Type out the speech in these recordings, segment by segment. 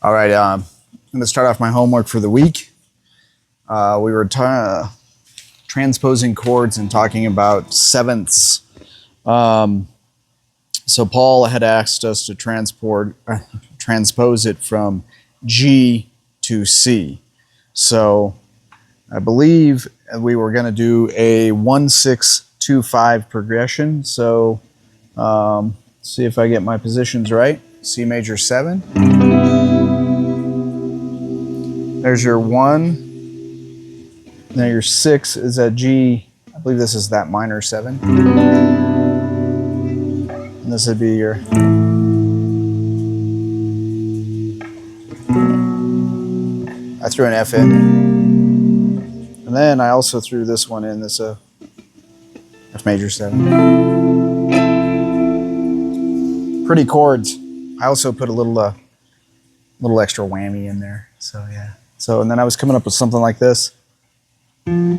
All right, I'm going to start off my homework for the week. We were transposing chords and talking about sevenths. So Paul had asked us to transpose it from G to C. So I believe we were going to do a 1-6-2-5 progression. So see if I get my positions right. C major 7. There's your 1. Now your 6 is at G. I believe this is that minor 7. And this would be your... I threw an F in. And then I also threw this one in, this F major 7. Pretty chords. I also put a little extra whammy in there. So yeah. So, and then I was coming up with something like this. Well,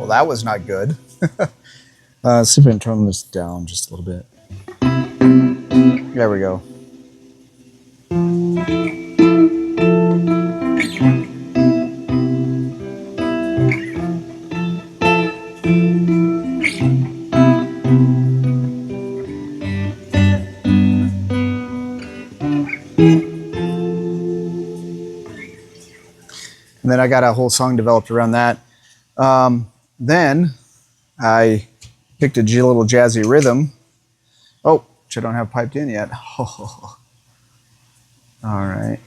that was not good. Let's see if I can turn this down just a little bit. There we go. And then I got a whole song developed around that. Then I picked a little jazzy rhythm. Oh, which I don't have piped in yet. Oh. All right.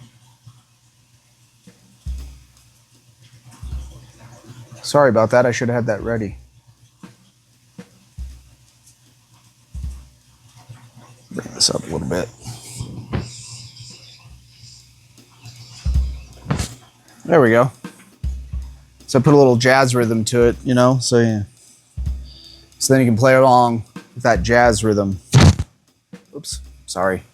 Sorry about that. I should have had that ready. Bring this up a little bit. There we go. So I put a little jazz rhythm to it, you know, so yeah. So then you can play along with that jazz rhythm. Oops, sorry.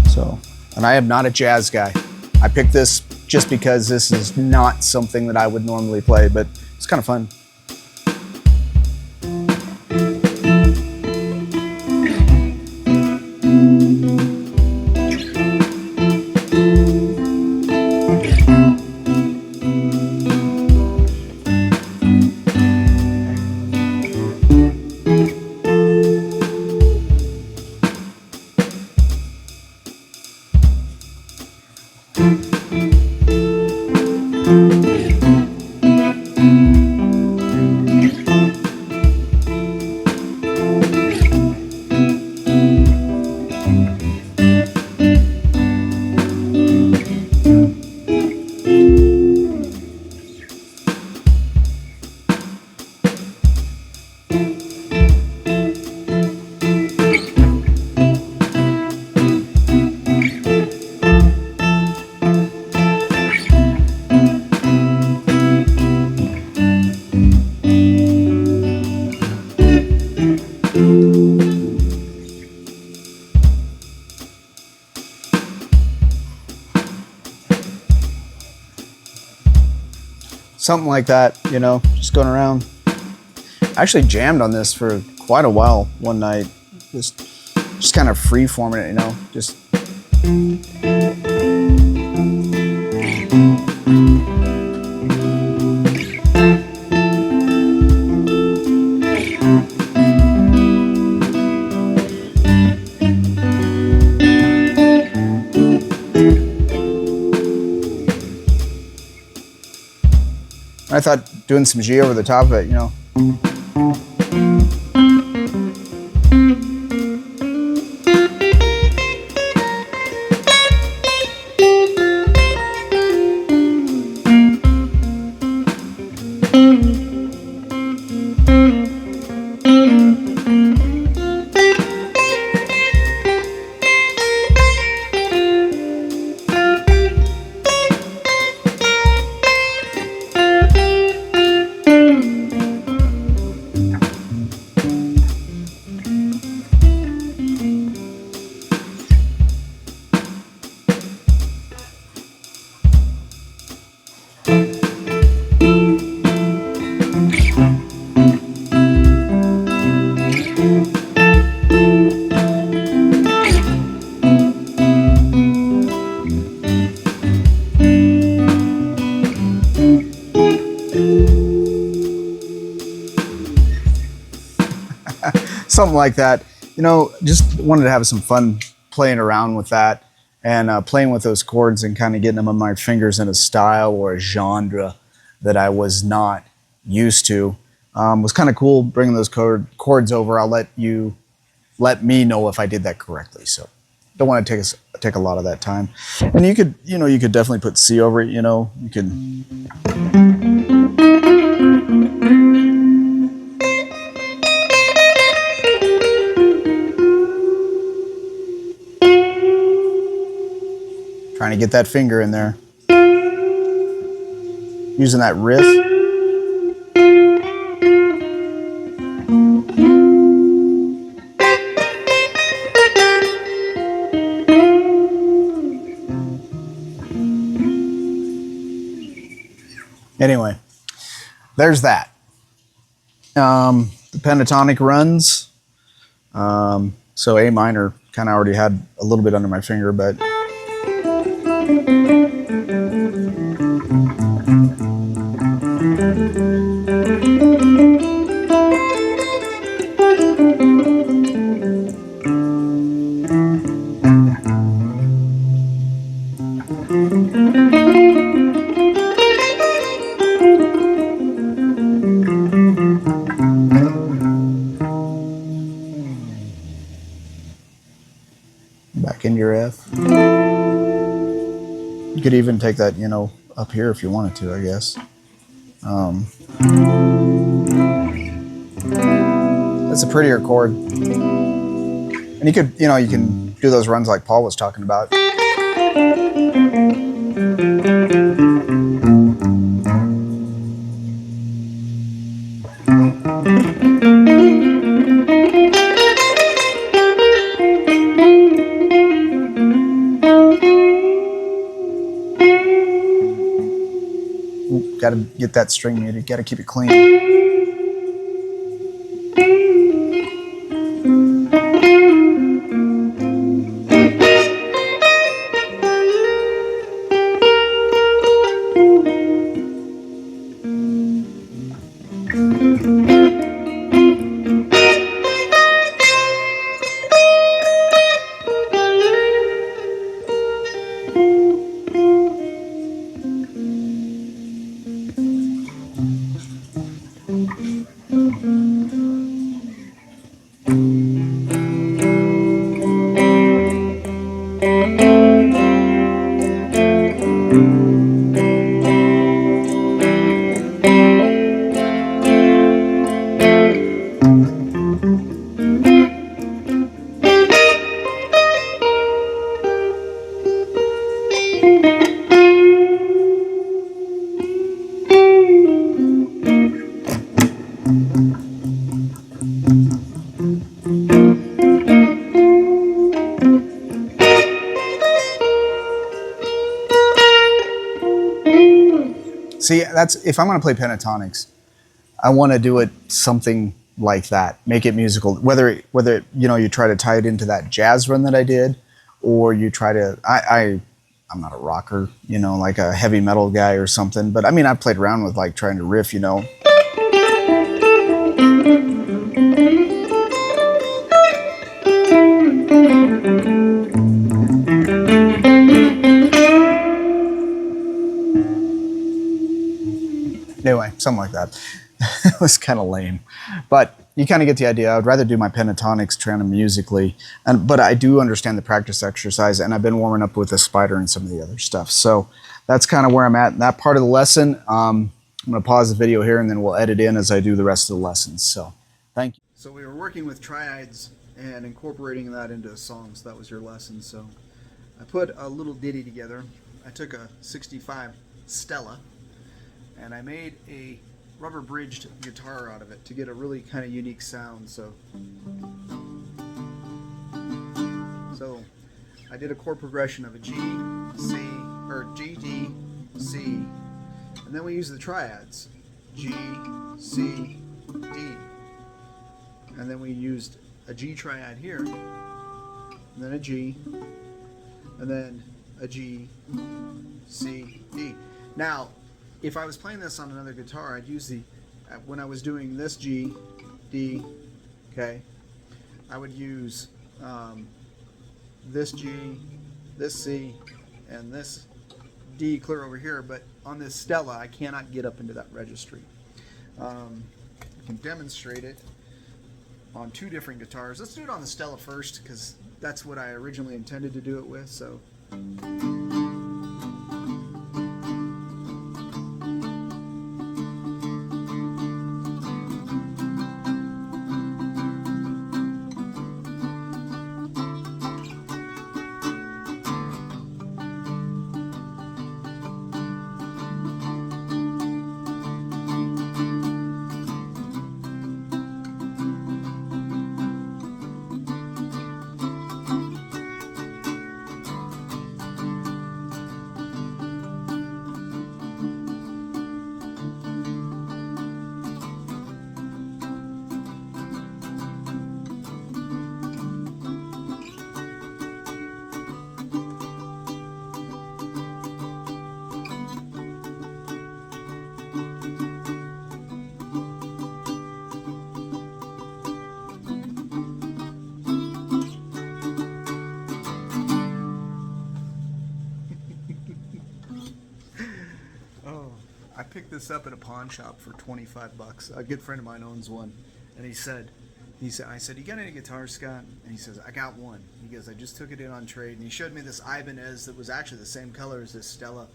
So, and I am not a jazz guy. I picked this just because this is not something that I would normally play, but it's kind of fun. Something like that, you know, just going around. I actually jammed on this for quite a while one night, just kind of free forming it, you know, just. I thought doing some G over the top of it, you know. something like that. You know, just wanted to have some fun playing around with that and playing with those chords and kind of getting them on my fingers in a style or a genre that I was not used to. Was kind of cool bringing those chords over. I'll let me know if I did that correctly. So don't want to take a lot of that time. And you could definitely put C over it. You know, you could. Trying to get that finger in there. Using that riff. Anyway, there's that. The pentatonic runs. So A minor kind of already had a little bit under my finger, but back into your F. You could even take that, you know, up here if you wanted to, I guess. That's a prettier chord. And you could, you know, you can do those runs like Paul was talking about. Got to get that string muted. Got to keep it clean. See, that's if I'm going to play pentatonics, I want to do it something like that. Make it musical. Whether you know, you try to tie it into that jazz run that I did, or you try to I'm not a rocker, you know, like a heavy metal guy or something. But I mean, I've played around with like trying to riff, you know. Anyway, something like that. It was kind of lame, but you kind of get the idea. I would rather do my pentatonics trying to musically, but I do understand the practice exercise, and I've been warming up with the spider and some of the other stuff. So that's kind of where I'm at in that part of the lesson. I'm going to pause the video here, and then we'll edit in as I do the rest of the lessons. So thank you. So we were working with triads and incorporating that into songs. That was your lesson. So I put a little ditty together. I took a 65 Stella, and I made a rubber bridged guitar out of it to get a really kind of unique sound. So I did a chord progression of a G, C, or G, D, C, and then we used the triads, G, C, D, and then we used a G triad here, and then a G, and then a G, C, D. Now, if I was playing this on another guitar, I'd use the, when I was doing this G, D, okay, I would use this G, this C, and this D clear over here, but on this Stella, I cannot get up into that registry. I can demonstrate it on two different guitars. Let's do it on the Stella first, because that's what I originally intended to do it with. So. I picked this up at a pawn shop for 25 bucks. A good friend of mine owns one, and he said, I said, you got any guitars, Scott? And he says, I got one. He goes, I just took it in on trade, and he showed me this Ibanez that was actually the same color as this Stella.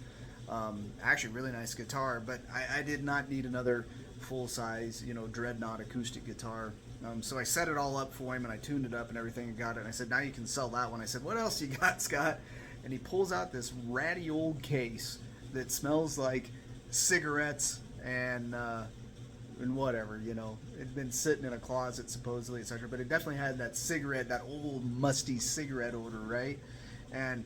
Actually, really nice guitar, but I did not need another full-size, Dreadnought acoustic guitar. So I set it all up for him, and I tuned it up and everything and got it. And I said, now you can sell that one. I said, what else you got, Scott? And he pulls out this ratty old case that smells like cigarettes and whatever, it'd been sitting in a closet supposedly, etc. But it definitely had that old musty cigarette odor, right? And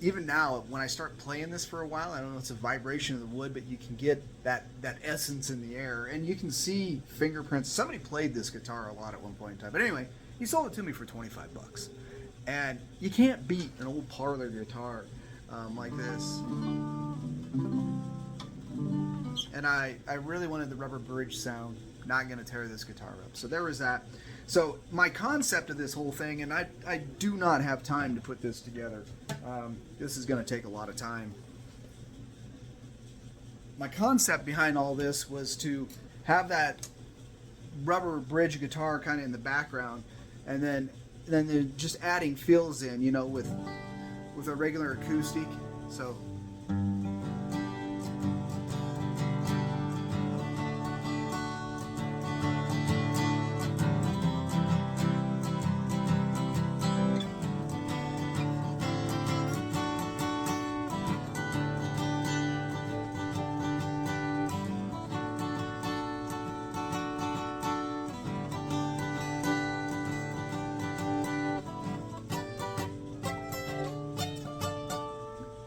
even now, when I start playing this for a while, I don't know, it's a vibration of the wood, but you can get that essence in the air, and you can see fingerprints. Somebody played this guitar a lot at one point in time. But anyway, he sold it to me for 25 bucks. And you can't beat an old parlor guitar like this. And I really wanted the rubber bridge sound. Not going to tear this guitar up. So there was that. So my concept of this whole thing, and I do not have time to put this together. This is going to take a lot of time. My concept behind all this was to have that rubber bridge guitar kind of in the background, and then just adding fills in, with a regular acoustic. So.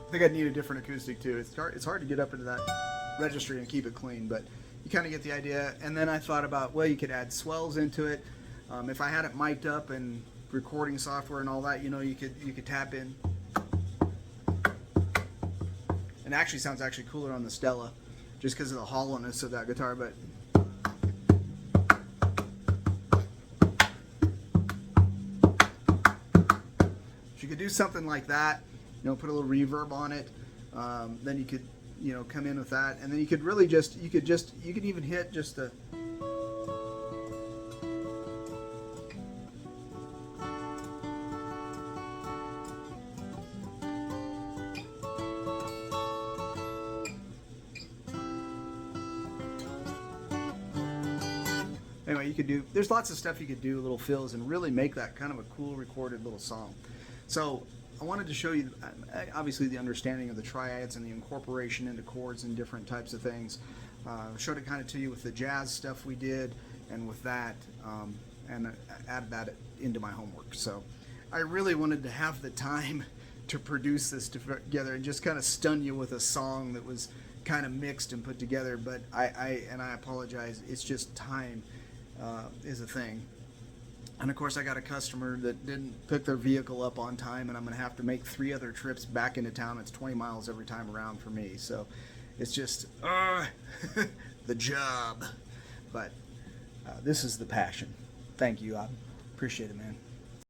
I think I'd need a different acoustic too. It's hard to get up into that registry and keep it clean, but you kind of get the idea. And then I thought about, well, you could add swells into it. If I had it mic'd up and recording software and all that, you could tap in. And it actually sounds cooler on the Stella, just because of the hollowness of that guitar. But if you could do something like that, put a little reverb on it, then you could, come in with that, and then you could really you could even hit just the. Anyway, there's lots of stuff you could do, little fills, and really make that kind of a cool recorded little song. So I wanted to show you, obviously, the understanding of the triads and the incorporation into chords and different types of things. Showed it kind of to you with the jazz stuff we did, and with that, and added that into my homework. So I really wanted to have the time to produce this together and just kind of stun you with a song that was kind of mixed and put together. But I apologize. It's just time is a thing. And of course, I got a customer that didn't pick their vehicle up on time, and I'm going to have to make 3 other trips back into town. It's 20 miles every time around for me. So it's just the job. But this is the passion. Thank you. I Appreciate it, man.